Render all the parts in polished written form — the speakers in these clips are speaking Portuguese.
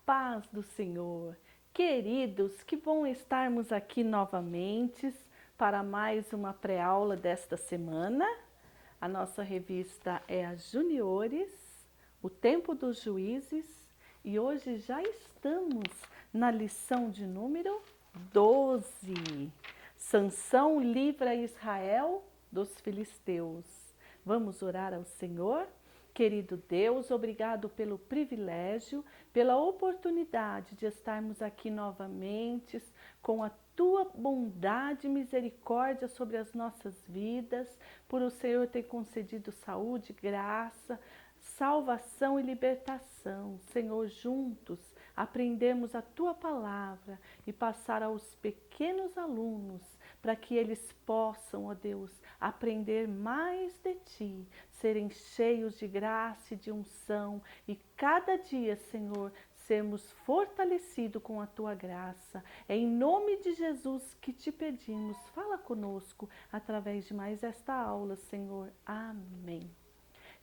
paz do Senhor. Queridos, que bom estarmos aqui novamente para mais uma pré-aula desta semana. A nossa revista é a Juniores, o Tempo dos Juízes, e hoje já estamos na lição de número 12. Sansão livra Israel dos filisteus. Vamos orar ao Senhor? Querido Deus, obrigado pelo privilégio, pela oportunidade de estarmos aqui novamente com a tua bondade e misericórdia sobre as nossas vidas, por o Senhor ter concedido saúde, graça, salvação e libertação. Senhor, juntos aprendemos a tua palavra e passar aos pequenos alunos para que eles possam, ó Deus, aprender mais de ti, serem cheios de graça e de unção e cada dia, Senhor, sermos fortalecidos com a tua graça. É em nome de Jesus que te pedimos, fala conosco através de mais esta aula, Senhor. Amém.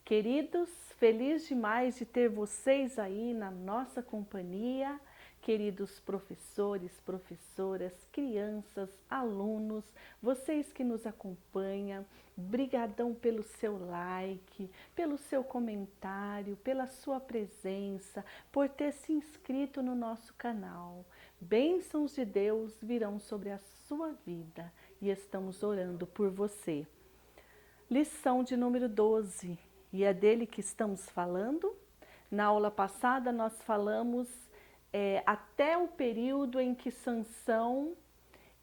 Queridos, feliz demais de ter vocês aí na nossa companhia. Queridos professores, professoras, crianças, alunos, vocês que nos acompanham, brigadão pelo seu like, pelo seu comentário, pela sua presença, por ter se inscrito no nosso canal. Bênçãos de Deus virão sobre a sua vida e estamos orando por você. Lição de número 12, e é dele que estamos falando. Na aula passada nós falamos até o período em que Sansão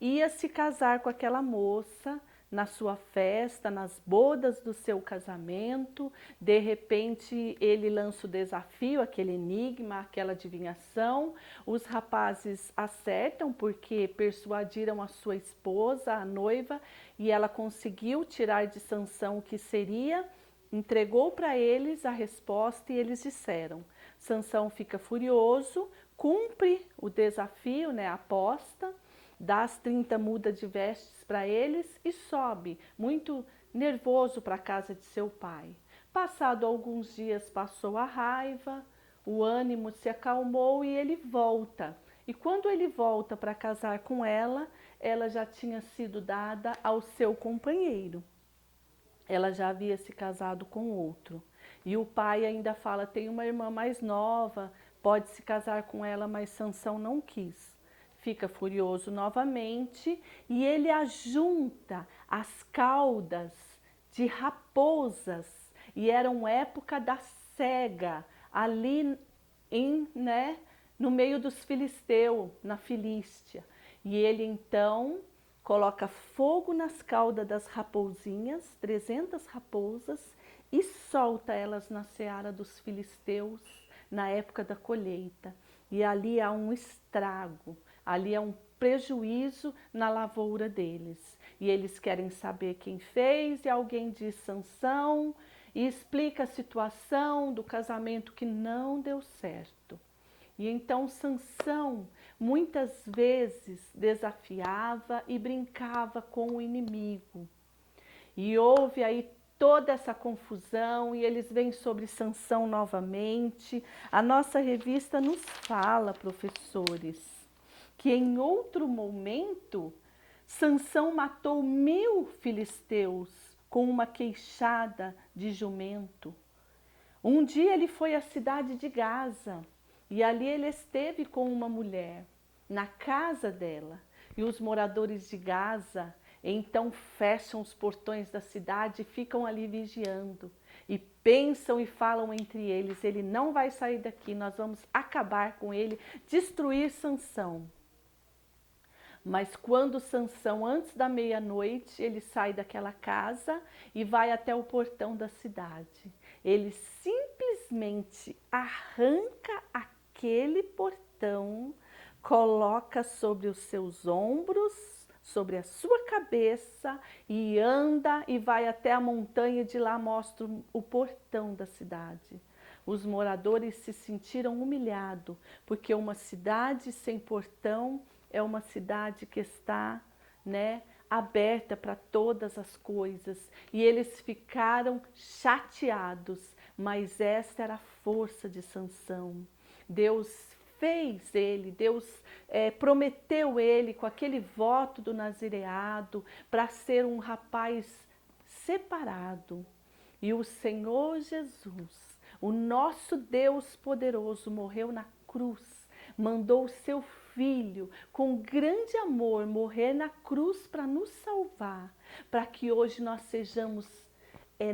ia se casar com aquela moça, na sua festa, nas bodas do seu casamento. De repente ele lança o desafio, aquele enigma, aquela adivinhação. Os rapazes acertam porque persuadiram a sua esposa, a noiva, e ela conseguiu tirar de Sansão o que seria, entregou para eles a resposta e eles disseram. Sansão fica furioso, cumpre o desafio, a aposta, dá as 30 mudas de vestes para eles e sobe, muito nervoso, para a casa de seu pai. Passado alguns dias passou a raiva, o ânimo se acalmou e ele volta. E quando ele volta para casar com ela, ela já tinha sido dada ao seu companheiro. Ela já havia se casado com outro. E o pai ainda fala, tem uma irmã mais nova, pode se casar com ela, mas Sansão não quis. Fica furioso novamente e ele ajunta as caudas de raposas, e era uma época da cega, ali no meio dos filisteus, na Filístia. E ele então coloca fogo nas caudas das raposinhas, 300 raposas, e solta elas na seara dos filisteus na época da colheita. E ali há um estrago, ali há um prejuízo na lavoura deles. E eles querem saber quem fez, e alguém diz Sansão, e explica a situação do casamento que não deu certo. E então Sansão muitas vezes desafiava e brincava com o inimigo. E houve aí toda essa confusão e eles vêm sobre Sansão novamente. A nossa revista nos fala, professores, que em outro momento Sansão matou 1000 filisteus com uma queixada de jumento. Um dia ele foi à cidade de Gaza e ali ele esteve com uma mulher, na casa dela. E os moradores de Gaza então fecham os portões da cidade e ficam ali vigiando. E pensam e falam entre eles, ele não vai sair daqui, nós vamos acabar com ele, destruir Sansão. Mas quando Sansão, antes da meia-noite, ele sai daquela casa e vai até o portão da cidade. Ele simplesmente arranca aquele portão, coloca sobre os seus ombros, sobre a sua cabeça, e anda e vai até a montanha, e de lá mostra o portão da cidade. Os moradores se sentiram humilhados, porque uma cidade sem portão é uma cidade que está, aberta para todas as coisas. E eles ficaram chateados, mas esta era a força de Sansão. Deus fez ele, Deus prometeu ele com aquele voto do nazireado para ser um rapaz separado. E o Senhor Jesus, o nosso Deus poderoso, morreu na cruz, mandou o seu Filho, com grande amor, morrer na cruz para nos salvar, para que hoje nós sejamos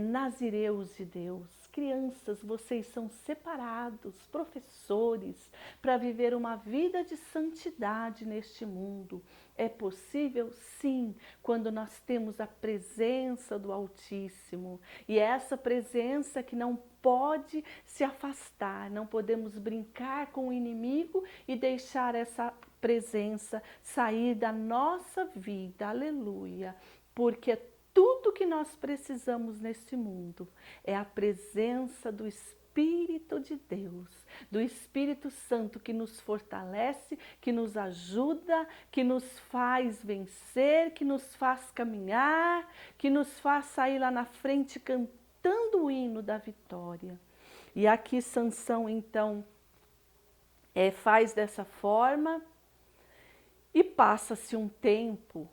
nazireus de Deus. Crianças, vocês são separados, professores, para viver uma vida de santidade neste mundo. É possível? Sim, quando nós temos a presença do Altíssimo. E é essa presença que não pode se afastar, não podemos brincar com o inimigo e deixar essa presença sair da nossa vida, aleluia, porque tudo que nós precisamos neste mundo é a presença do Espírito de Deus, do Espírito Santo que nos fortalece, que nos ajuda, que nos faz vencer, que nos faz caminhar, que nos faz sair lá na frente cantando o hino da vitória. E aqui Sansão então faz dessa forma e passa-se um tempo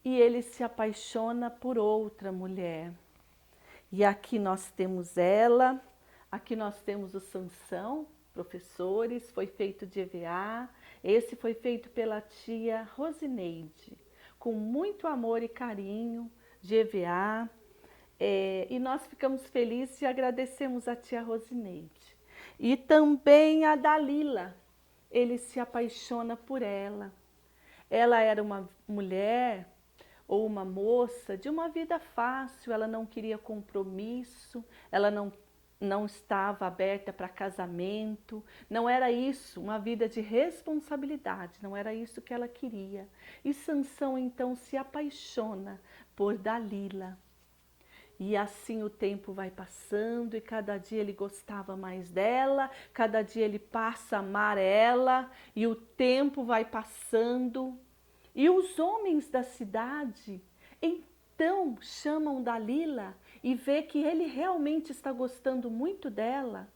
e ele se apaixona por outra mulher. E aqui nós temos ela, aqui nós temos o Sansão, professores, foi feito de EVA, esse foi feito pela tia Rosineide, com muito amor e carinho de EVA, e nós ficamos felizes e agradecemos a tia Rosineide. E também a Dalila, ele se apaixona por ela. Ela era uma mulher ou uma moça de uma vida fácil, ela não queria compromisso, ela não estava aberta para casamento, não era isso, uma vida de responsabilidade, não era isso que ela queria. E Sansão então se apaixona por Dalila. E assim o tempo vai passando e cada dia ele gostava mais dela, cada dia ele passa a amar ela e o tempo vai passando. E os homens da cidade então chamam Dalila e vê que ele realmente está gostando muito dela.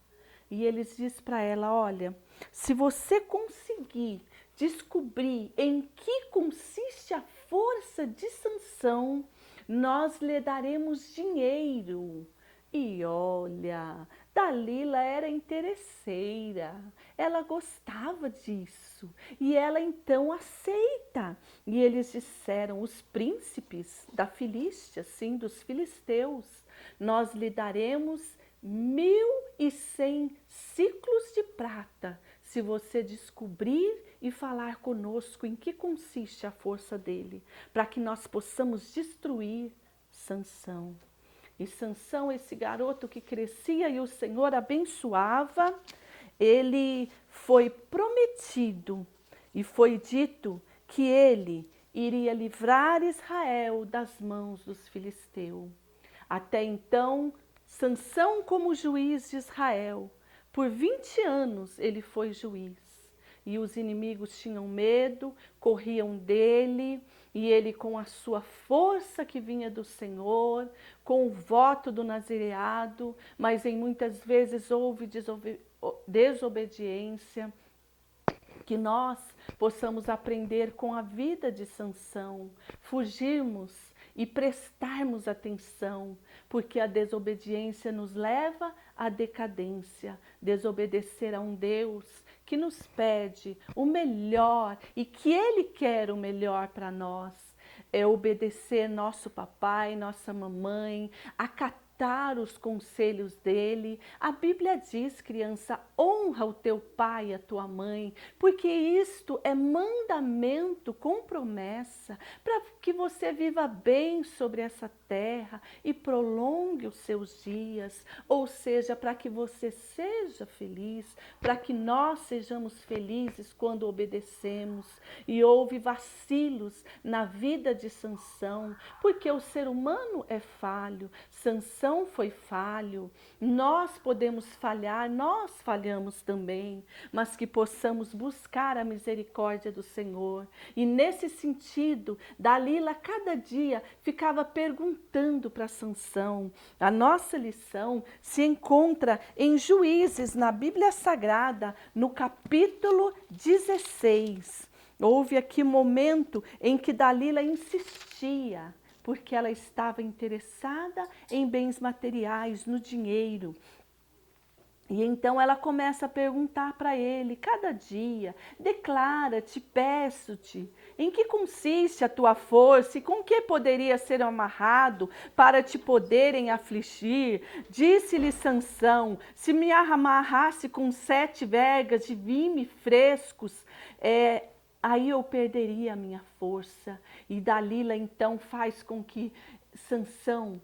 E eles dizem para ela, olha, se você conseguir descobrir em que consiste a força de Sansão, nós lhe daremos dinheiro. E olha, Dalila era interesseira, ela gostava disso e ela então aceita. E eles disseram, os príncipes da Filístia, sim, dos filisteus, nós lhe daremos 1.100 ciclos de prata se você descobrir e falar conosco em que consiste a força dele, para que nós possamos destruir Sansão. E Sansão, esse garoto que crescia e o Senhor abençoava, ele foi prometido e foi dito que ele iria livrar Israel das mãos dos filisteus. Até então, Sansão como juiz de Israel, por 20 anos ele foi juiz. E os inimigos tinham medo, corriam dele, e ele com a sua força que vinha do Senhor, com o voto do nazireado, mas em muitas vezes houve desobediência, que nós possamos aprender com a vida de Sansão, fugirmos e prestarmos atenção, porque a desobediência nos leva à decadência. Desobedecer a um Deus que nos pede o melhor e que Ele quer o melhor para nós. É obedecer nosso papai, nossa mamãe, acatar os conselhos dele. A Bíblia diz, criança, honra o teu pai e a tua mãe, porque isto é mandamento com promessa, para que você viva bem sobre essa terra e prolongue os seus dias, ou seja, para que você seja feliz, para que nós sejamos felizes quando obedecemos. E houve vacilos na vida de Sansão, porque o ser humano é falho. Sansão Sansão foi falho, nós podemos falhar, nós falhamos também, mas que possamos buscar a misericórdia do Senhor. E nesse sentido, Dalila cada dia ficava perguntando para Sansão. A nossa lição se encontra em Juízes, na Bíblia Sagrada, no capítulo 16. Houve aqui momento em que Dalila insistia, porque ela estava interessada em bens materiais, no dinheiro. E então ela começa a perguntar para ele, cada dia, declara-te, peço-te, em que consiste a tua força e com que poderia ser amarrado para te poderem afligir? Disse-lhe Sansão, se me amarrasse com 7 vergas de vime frescos, aí eu perderia a minha força. E Dalila então faz com que Sansão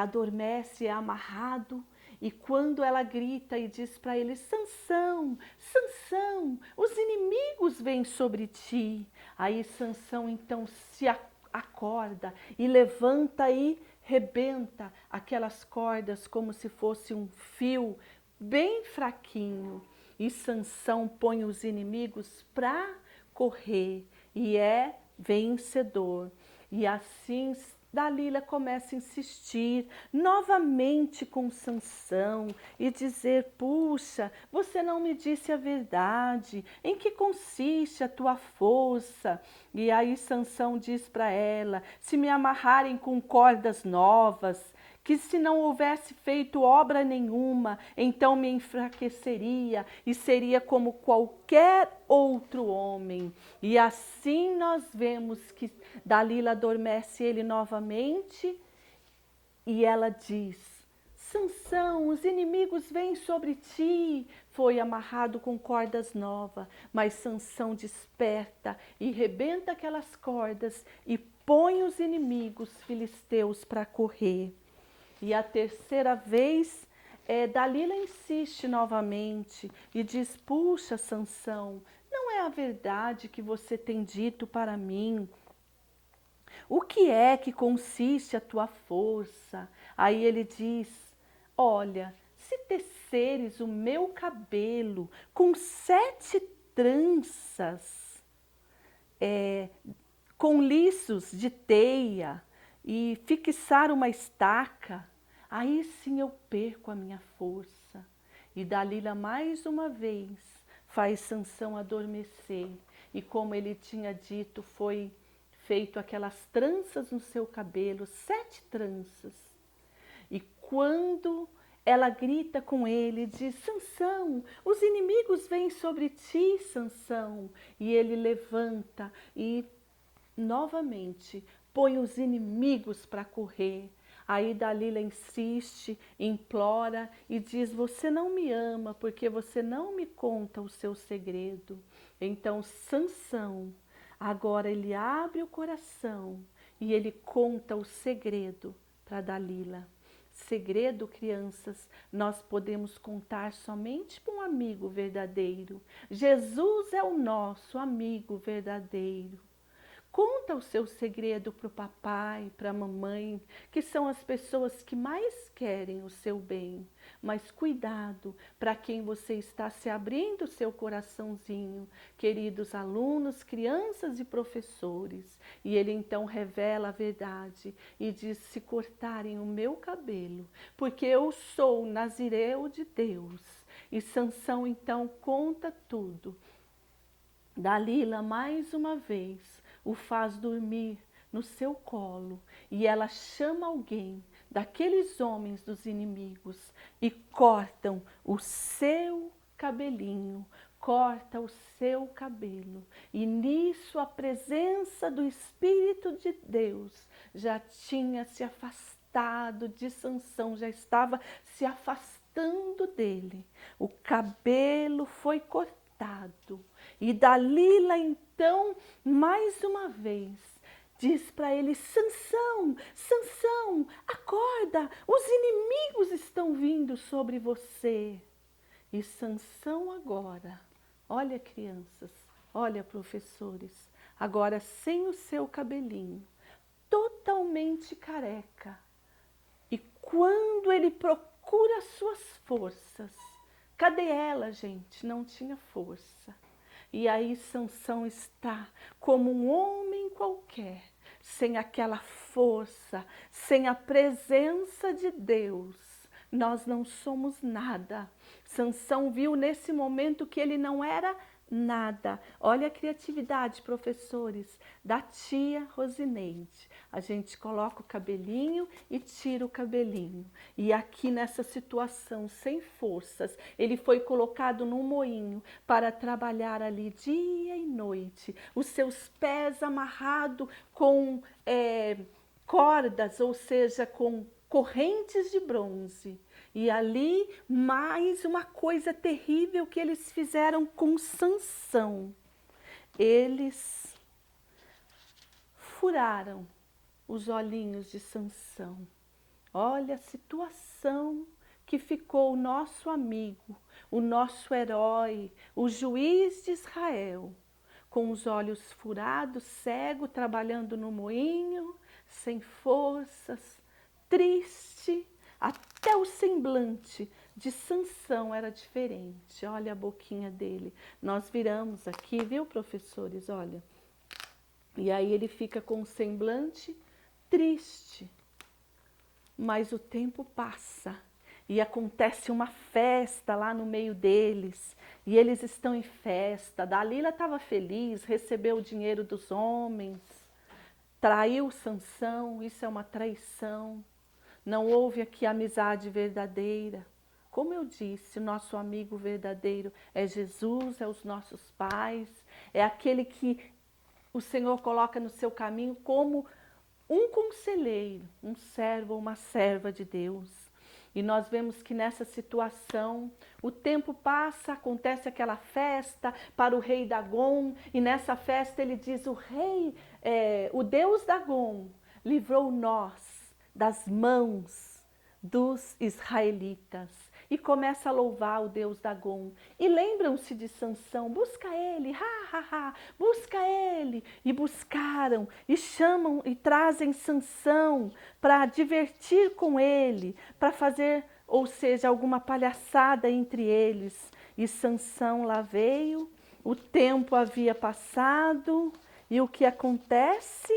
adormece, é amarrado. E quando ela grita e diz para ele, Sansão, Sansão, os inimigos vêm sobre ti. Aí Sansão então se acorda e levanta e rebenta aquelas cordas como se fosse um fio bem fraquinho. E Sansão põe os inimigos para correr e é vencedor. E assim Dalila começa a insistir novamente com Sansão e dizer, puxa, você não me disse a verdade, em que consiste a tua força? E aí Sansão diz para ela, se me amarrarem com cordas novas, que se não houvesse feito obra nenhuma, então me enfraqueceria e seria como qualquer outro homem. E assim nós vemos que Dalila adormece ele novamente e ela diz, Sansão, os inimigos vêm sobre ti. Foi amarrado com cordas novas, mas Sansão desperta e rebenta aquelas cordas e põe os inimigos filisteus para correr. E a terceira vez, Dalila insiste novamente e diz, puxa, Sansão, não é a verdade que você tem dito para mim? O que é que consiste a tua força? Aí ele diz, olha, se teceres o meu cabelo com 7 tranças, com liços de teia, e fixar uma estaca, aí sim eu perco a minha força. E Dalila mais uma vez faz Sansão adormecer. E como ele tinha dito, foi feito aquelas tranças no seu cabelo, 7 tranças. E quando ela grita com ele, diz, Sansão, os inimigos vêm sobre ti, Sansão. E ele levanta e novamente põe os inimigos para correr. Aí Dalila insiste, implora e diz, você não me ama porque você não me conta o seu segredo. Então Sansão, agora ele abre o coração e ele conta o segredo para Dalila. Segredo, crianças, nós podemos contar somente para um amigo verdadeiro. Jesus é o nosso amigo verdadeiro. Conta o seu segredo para o papai, para a mamãe, que são as pessoas que mais querem o seu bem. Mas cuidado para quem você está se abrindo o seu coraçãozinho, queridos alunos, crianças e professores. E ele então revela a verdade e diz, se cortarem o meu cabelo, porque eu sou nazireu de Deus. E Sansão então conta tudo. Dalila mais uma vez o faz dormir no seu colo e ela chama alguém daqueles homens dos inimigos e cortam o seu cabelinho, corta o seu cabelo. E nisso a presença do Espírito de Deus já tinha se afastado de Sansão, já estava se afastando dele. O cabelo foi cortado. E Dalila então, mais uma vez, diz para ele, Sansão, Sansão, acorda, os inimigos estão vindo sobre você. E Sansão agora, olha crianças, olha professores, agora sem o seu cabelinho, totalmente careca. E quando ele procura suas forças, cadê ela, gente? Não tinha força. E aí Sansão está como um homem qualquer, sem aquela força, sem a presença de Deus. Nós não somos nada. Sansão viu nesse momento que ele não era nada. Olha a criatividade, professores, da tia Rosineide. A gente coloca o cabelinho e tira o cabelinho. E aqui nessa situação, sem forças, ele foi colocado num moinho para trabalhar ali dia e noite. Os seus pés amarrados com cordas, ou seja, com correntes de bronze. E ali, mais uma coisa terrível que eles fizeram com Sansão. Eles furaram os olhinhos de Sansão. Olha a situação que ficou o nosso amigo, o nosso herói, o juiz de Israel, com os olhos furados, cego, trabalhando no moinho, sem forças, triste. Até o semblante de Sansão era diferente. Olha a boquinha dele. Nós viramos aqui, viu, professores? Olha. E aí ele fica com o semblante triste. Mas o tempo passa e acontece uma festa lá no meio deles. E eles estão em festa. Dalila estava feliz, recebeu o dinheiro dos homens, traiu Sansão, isso é uma traição. Não houve aqui amizade verdadeira. Como eu disse, o nosso amigo verdadeiro é Jesus, é os nossos pais, é aquele que o Senhor coloca no seu caminho como um conselheiro, um servo ou uma serva de Deus. E nós vemos que nessa situação, o tempo passa, acontece aquela festa para o rei Dagom, e nessa festa ele diz, o Deus Dagom livrou nós das mãos dos israelitas, e começa a louvar o Deus Dagom. E lembram-se de Sansão, busca ele, busca ele. E buscaram, e chamam, e trazem Sansão para divertir com ele, para fazer, ou seja, alguma palhaçada entre eles. E Sansão lá veio, o tempo havia passado, e o que acontece?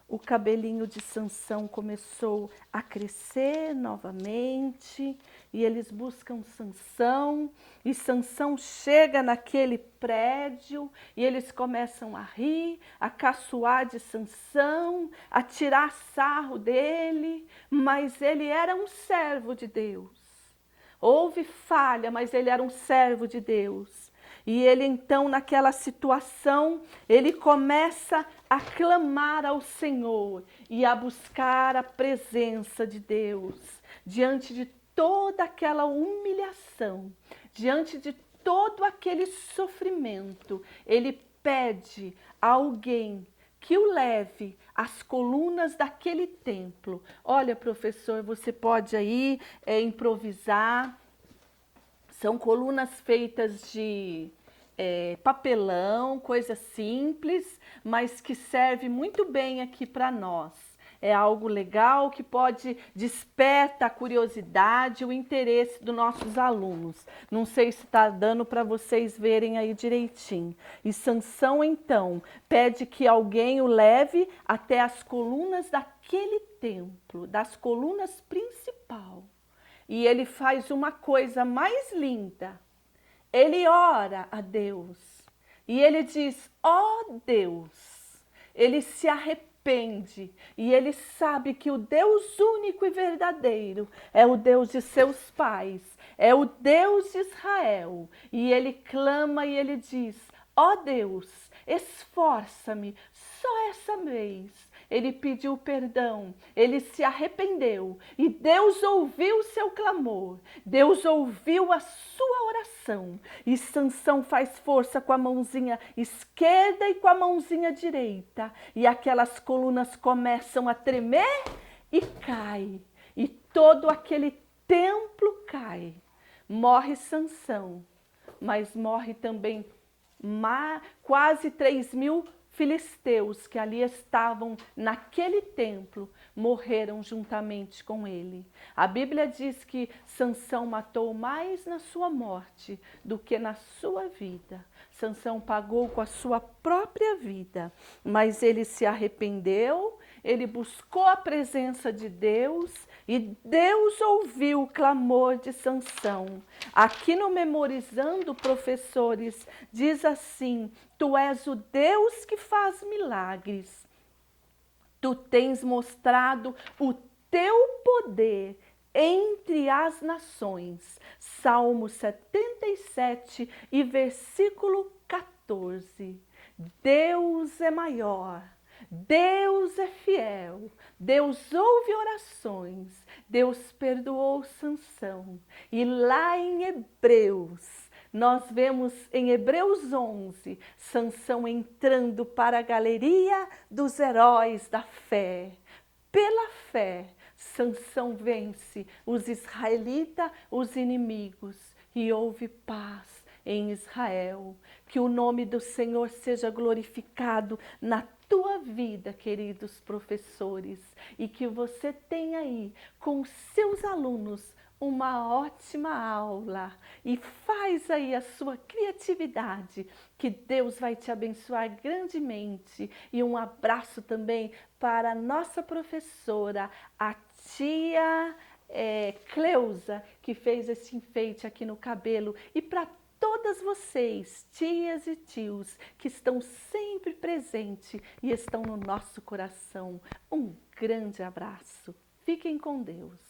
O cabelinho de Sansão começou a crescer novamente e eles buscam Sansão e Sansão chega naquele prédio e eles começam a rir, a caçoar de Sansão, a tirar sarro dele, mas ele era um servo de Deus. Houve falha, mas ele era um servo de Deus. E ele então, naquela situação, ele começa a clamar ao Senhor e a buscar a presença de Deus. Diante de toda aquela humilhação, diante de todo aquele sofrimento, ele pede a alguém que o leve às colunas daquele templo. Olha, professor, você pode aí improvisar. São colunas feitas de papelão, coisa simples, mas que serve muito bem aqui para nós. É algo legal que pode desperta a curiosidade, o interesse dos nossos alunos. Não sei se está dando para vocês verem aí direitinho. E Sansão, então, pede que alguém o leve até as colunas daquele templo, das colunas principais. E ele faz uma coisa mais linda. Ele ora a Deus. E ele diz, ó Deus. Ele se arrepende. E ele sabe que o Deus único e verdadeiro é o Deus de seus pais. É o Deus de Israel. E ele clama e ele diz, ó Deus, esforça-me só essa vez. Ele pediu perdão, ele se arrependeu e Deus ouviu o seu clamor, Deus ouviu a sua oração e Sansão faz força com a mãozinha esquerda e com a mãozinha direita e aquelas colunas começam a tremer e cai e todo aquele templo cai. Morre Sansão, mas morre também quase 3.000 filisteus que ali estavam naquele templo morreram juntamente com ele. A Bíblia diz que Sansão matou mais na sua morte do que na sua vida. Sansão pagou com a sua própria vida, mas ele se arrependeu, ele buscou a presença de Deus e Deus ouviu o clamor de Sansão. Aqui no Memorizando, professores, diz assim: tu és o Deus que faz milagres. Tu tens mostrado o teu poder entre as nações. Salmo 77 e versículo 14. Deus é maior. Deus é fiel, Deus ouve orações, Deus perdoou Sansão. E lá em Hebreus, nós vemos em Hebreus 11, Sansão entrando para a galeria dos heróis da fé. Pela fé, Sansão vence os israelitas, os inimigos, e houve paz em Israel. Que o nome do Senhor seja glorificado na tua vida, queridos professores, e que você tenha aí com os seus alunos uma ótima aula e faz aí a sua criatividade, que Deus vai te abençoar grandemente. E um abraço também para a nossa professora, a tia Cleusa, que fez esse enfeite aqui no cabelo, e para todas vocês, tias e tios, que estão sempre presentes e estão no nosso coração. Um grande abraço. Fiquem com Deus.